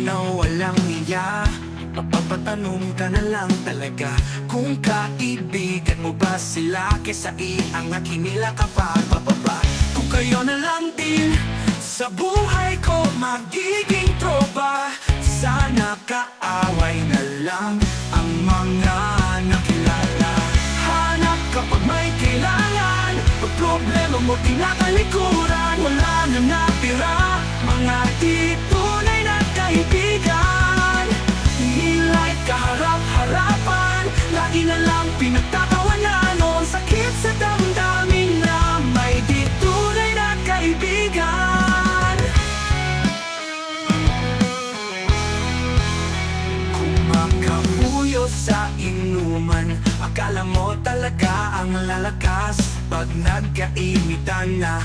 na walang iya. Mapapatanong ka na lang talaga kung kaibigan mo ba sila, kesa iangat hinila ka pa pababa. Kung kayo na lang din sa buhay ko magiging tropa, sana kaaway na lang ang mga nakilala. Hanap kapag may kailangan, pag problema mo tinakalikuran, wala na natira mga di tunay na kaibigan. Nila'y kaharap-harapan, lagi na lang pinagtatawanan. O sakit sa damdamin na may di tunay na kaibigan. Kumakabuyo sa inuman, akala mo talaga ang lalakas. Pag nagkainitan na,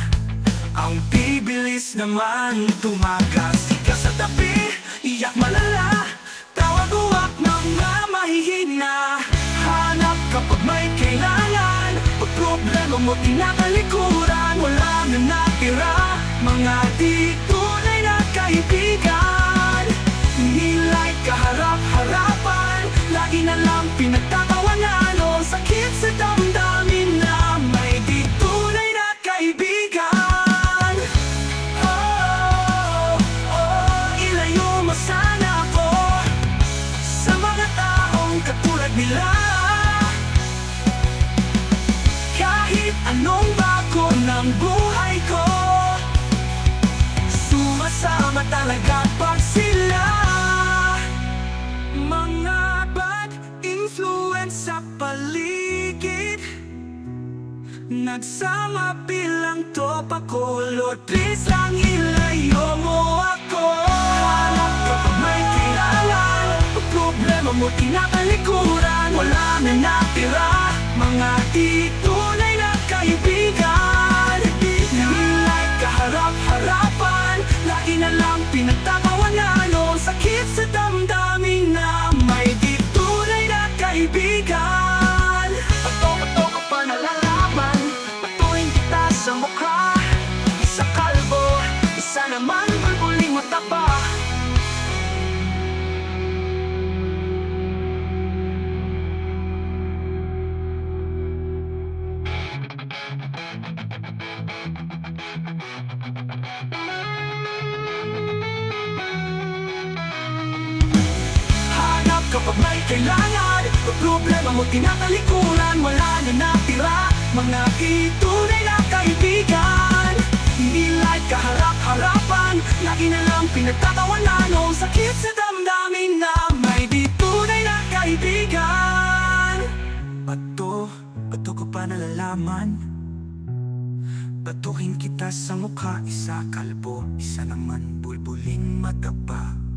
ang bibilis naman tumagas. Ika sa tabi, iyak malala, tawag-uwak ng mga mahihina. Hanap kapag may kailangan, pag problema mo tinakalikuran, wala na natira mga di tunay na kaibigan. Nila'y kaharap-harapan, lagi na lang pinagtatawanan. O sakit sa damdamin na may di tunay na kaibigan. Ilayo mo sana ako sa mga taong katulad nila. Kahit anong bago ng buhay ko, sumasama talaga pag sila. Mga bad influence sa paligid, nagsama bilang topa ko. Lord, please lang ilayo mo ako. Hanap kapag may kailangan, pag problema mo tinakalikuran, wala na natira mga di tunay na kaibigan. Nila'y kaharap-harapan, lagi na lang pinagtatawanan. O sakit sa damdamin na may di tunay na kaibigan. Bato-bato ka pa nalalaman, batuin kita sa mukha. Isa kalbo, isa naman bulbuling mata pa. Hanap kapag may kailangan, pag problema mo tinakalikuran, wala na natira mga itunay na kaibigan. Nila'y kaharap-harapan, lagi na lang pinagtatawanan. O sakit sa damdamin na may di tunay na kaibigan. Bato ko pa nalalaman, batuhin kita sa mukha. Isa kalbo, isa naman bulbuling mata pa.